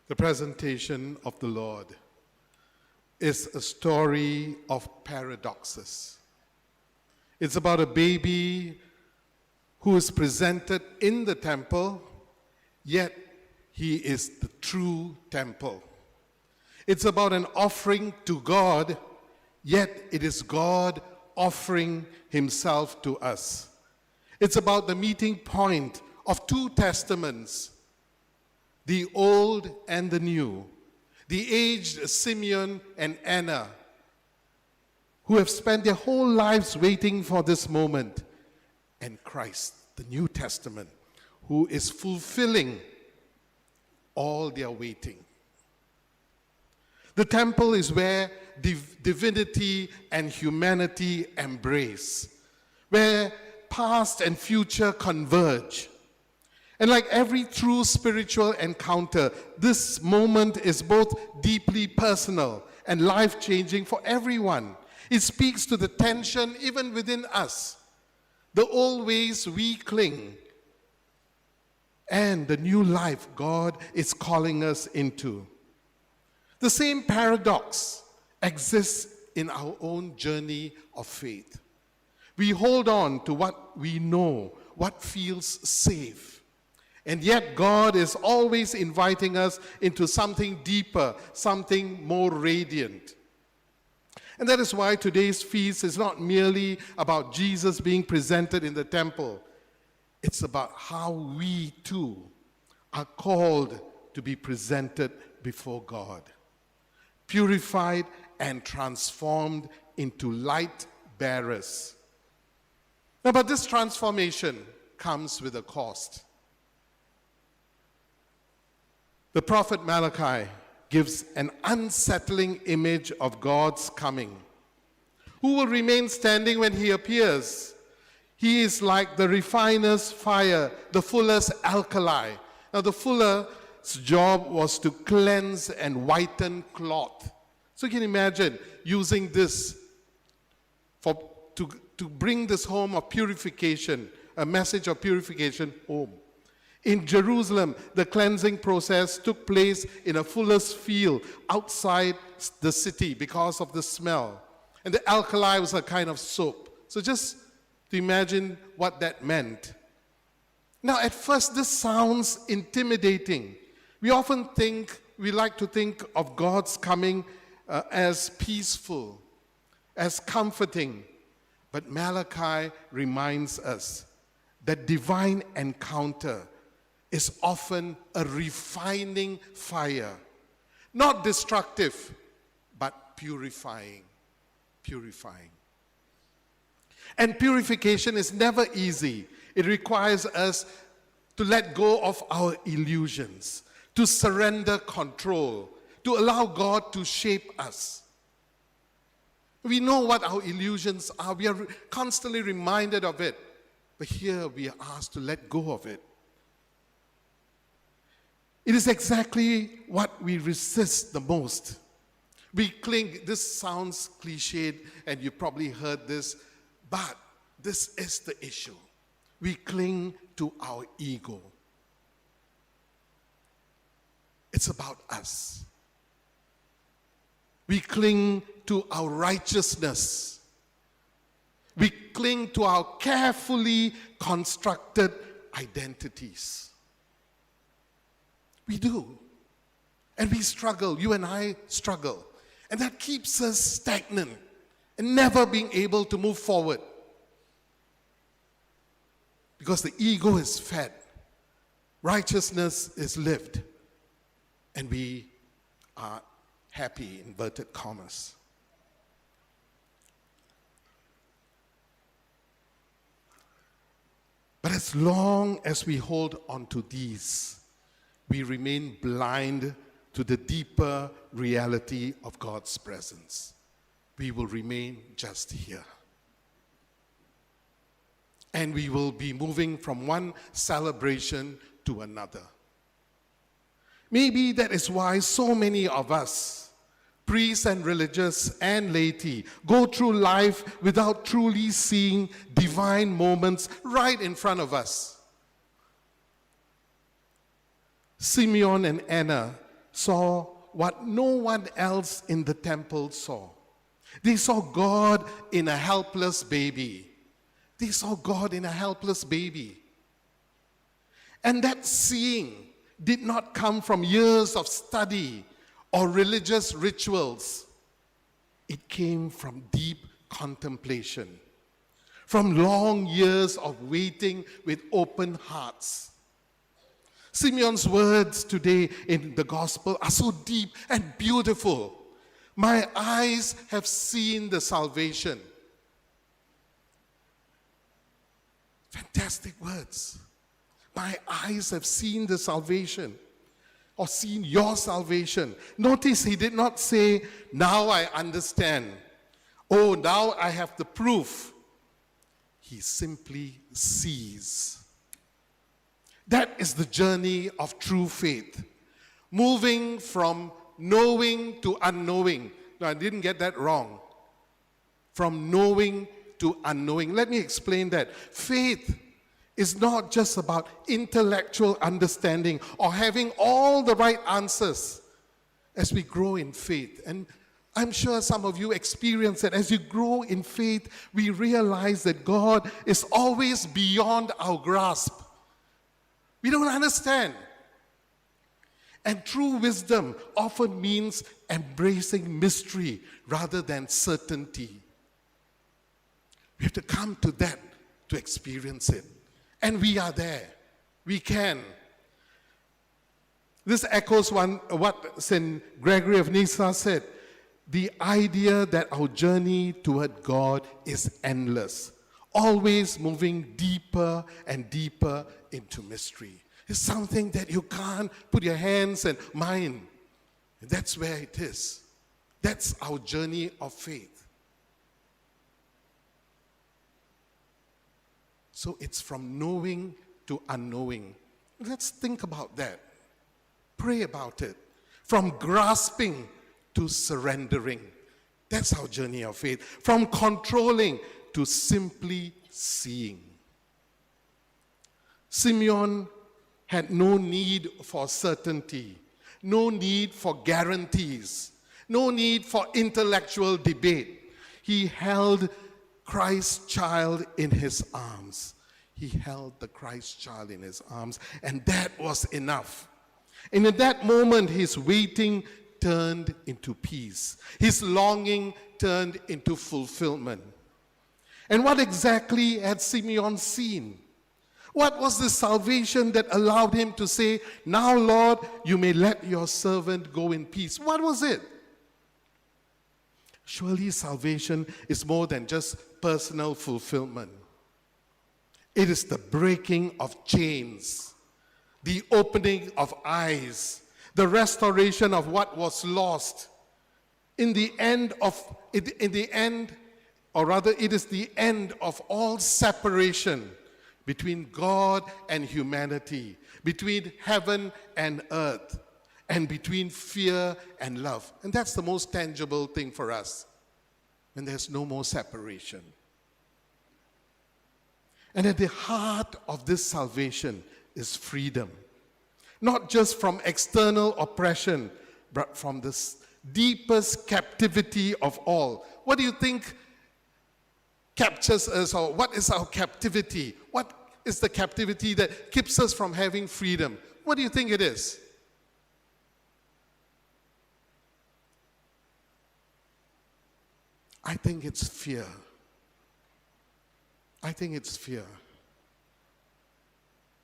The presentation of the Lord is a story of paradoxes. It's about a baby who is presented in the temple, yet he is the true temple. It's about an offering to God, yet it is God offering himself to us. It's about the meeting point of two testaments, the old and the new, the aged Simeon and Anna, who have spent their whole lives waiting for this moment, and Christ, the New Testament, who is fulfilling all their waiting. The temple is where divinity and humanity embrace, where past and future converge. And like every true spiritual encounter, this moment is both deeply personal and life-changing for everyone. It speaks to the tension even within us, the old ways we cling, and the new life God is calling us into. The same paradox exists in our own journey of faith. We hold on to what we know, what feels safe. And yet God is always inviting us into something deeper, something more radiant. And that is why today's feast is not merely about Jesus being presented in the temple. It's about how we too are called to be presented before God, purified and transformed into light bearers. Now, but this transformation comes with a cost. The prophet Malachi gives an unsettling image of God's coming. Who will remain standing when he appears? He is like the refiner's fire, the fuller's alkali. Now the fuller's job was to cleanse and whiten cloth. So you can imagine using this to bring this home of purification, a message of purification home. In Jerusalem, the cleansing process took place in a fuller's field outside the city because of the smell. And the alkali was a kind of soap. So just to imagine what that meant. Now, at first, this sounds intimidating. We like to think of God's coming as peaceful, as comforting. But Malachi reminds us that divine encounter is often a refining fire, not destructive, but purifying. And purification is never easy. It requires us to let go of our illusions, to surrender control, to allow God to shape us. We know what our illusions are. We are constantly reminded of it. But here we are asked to let go of it. It is exactly what we resist the most. We cling, this sounds cliched, and you probably heard this, but this is the issue. We cling to our ego. It's about us. We cling to our righteousness. We cling to our carefully constructed identities. We do. And we struggle. You and I struggle. And that keeps us stagnant and never being able to move forward. Because the ego is fed. Righteousness is lived. And we are happy, inverted commas. But as long as we hold on to these, we remain blind to the deeper reality of God's presence. We will remain just here. And we will be moving from one celebration to another. Maybe that is why so many of us, priests and religious and laity, go through life without truly seeing divine moments right in front of us. Simeon and Anna saw what no one else in the temple saw. They saw God in a helpless baby. They saw God in a helpless baby. And that seeing did not come from years of study or religious rituals. It came from deep contemplation, from long years of waiting with open hearts. Simeon's words today in the gospel are so deep and beautiful. My eyes have seen the salvation. Fantastic words. My eyes have seen the salvation, or seen your salvation. Notice he did not say, now I understand. Oh, now I have the proof. He simply sees. That is the journey of true faith. Moving from knowing to unknowing. No, I didn't get that wrong. From knowing to unknowing. Let me explain that. Faith is not just about intellectual understanding or having all the right answers as we grow in faith. And I'm sure some of you experience that as you grow in faith, we realize that God is always beyond our grasp. We don't understand. And true wisdom often means embracing mystery rather than certainty. We have to come to that to experience it. And we are there. We can. This echoes what St. Gregory of Nyssa said. The idea that our journey toward God is endless, always moving deeper and deeper into mystery. It's something that you can't put your hands and mind. That's where it is. That's our journey of faith. So it's from knowing to unknowing. Let's think about that. Pray about it. From grasping to surrendering. That's our journey of faith. From controlling to simply seeing. Simeon had no need for certainty, no need for guarantees, no need for intellectual debate. He held Christ's child in his arms. He held the Christ child in his arms, and that was enough. And in that moment, his waiting turned into peace. His longing turned into fulfillment. And what exactly had Simeon seen? What was the salvation that allowed him to say, now, Lord, you may let your servant go in peace? What was it? Surely salvation is more than just personal fulfillment. It is the breaking of chains, the opening of eyes, the restoration of what was lost. It is the end of all separation between God and humanity, between heaven and earth, and between fear and love. And that's the most tangible thing for us, when there's no more separation. And at the heart of this salvation is freedom. Not just from external oppression, but from the deepest captivity of all. What do you think captures us, or what is our captivity? What is the captivity that keeps us from having freedom? What do you think it is? I think it's fear. I think it's fear.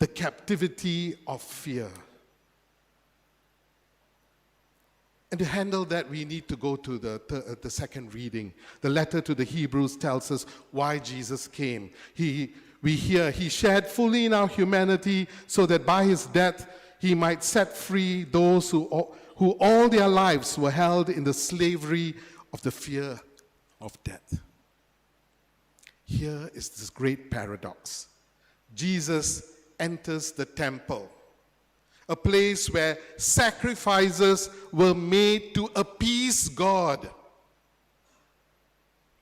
The captivity of fear. And to handle that, we need to go to the second reading. The letter to the Hebrews tells us why Jesus came. We hear he shared fully in our humanity so that by his death he might set free those who all their lives were held in the slavery of the fear of death. Here is this great paradox. Jesus enters the temple, a place where sacrifices were made to appease God.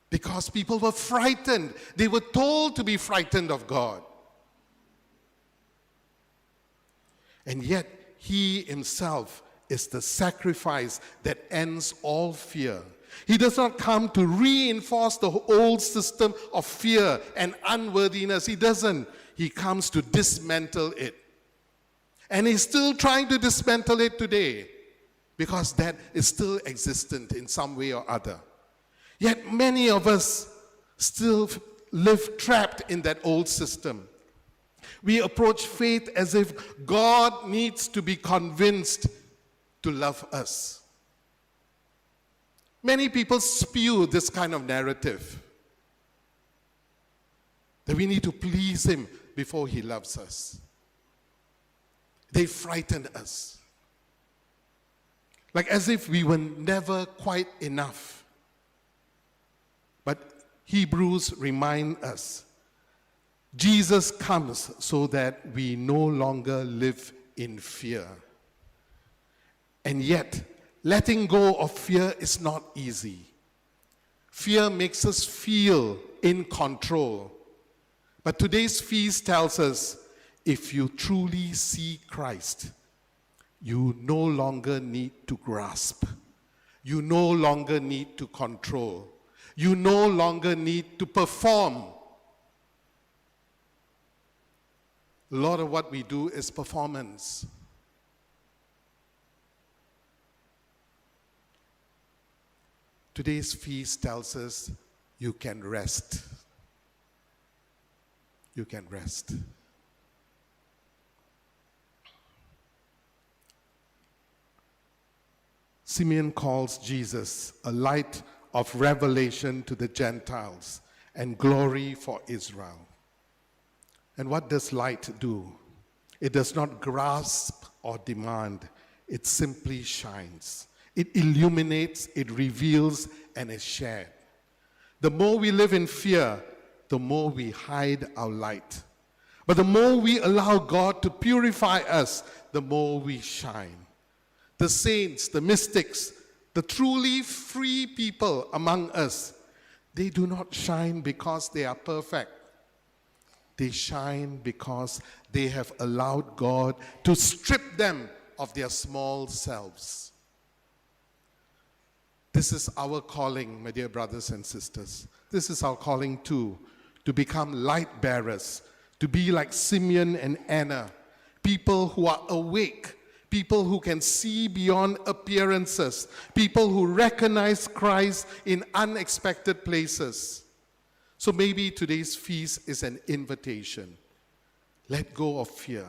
Because people were frightened. They were told to be frightened of God. And yet, he himself is the sacrifice that ends all fear. He does not come to reinforce the old system of fear and unworthiness. He doesn't. He comes to dismantle it. And he's still trying to dismantle it today because that is still existent in some way or other. Yet many of us still live trapped in that old system. We approach faith as if God needs to be convinced to love us. Many people spew this kind of narrative that we need to please him before he loves us. They frighten us. Like as if we were never quite enough. But Hebrews remind us, Jesus comes so that we no longer live in fear. And yet, letting go of fear is not easy. Fear makes us feel in control. But today's feast tells us, if you truly see Christ, you no longer need to grasp. You no longer need to control. You no longer need to perform. A lot of what we do is performance. Today's feast tells us you can rest. You can rest. Simeon calls Jesus a light of revelation to the Gentiles and glory for Israel. And what does light do? It does not grasp or demand. It simply shines. It illuminates, it reveals, and is shared. The more we live in fear, the more we hide our light. But the more we allow God to purify us, the more we shine. The saints, the mystics, the truly free people among us, they do not shine because they are perfect. They shine because they have allowed God to strip them of their small selves. This is our calling, my dear brothers and sisters. This is our calling too, to become light bearers, to be like Simeon and Anna, people who are awake, people who can see beyond appearances, people who recognize Christ in unexpected places. So maybe today's feast is an invitation. Let go of fear.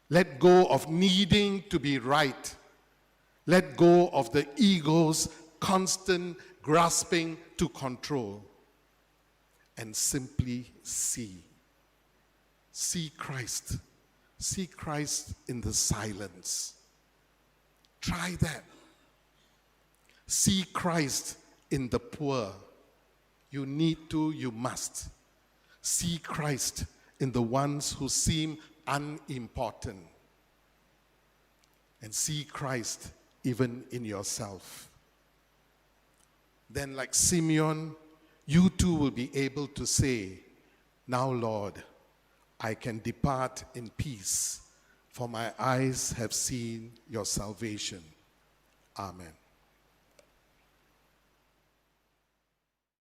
Let go of needing to be right. Let go of the ego's constant grasping to control. And simply see. See Christ. See Christ in the silence. Try that. See Christ in the poor. You need to, you must. See Christ in the ones who seem unimportant. And see Christ even in yourself. Then, like Simeon, you too will be able to say, "Now, Lord, I can depart in peace, for my eyes have seen your salvation." Amen.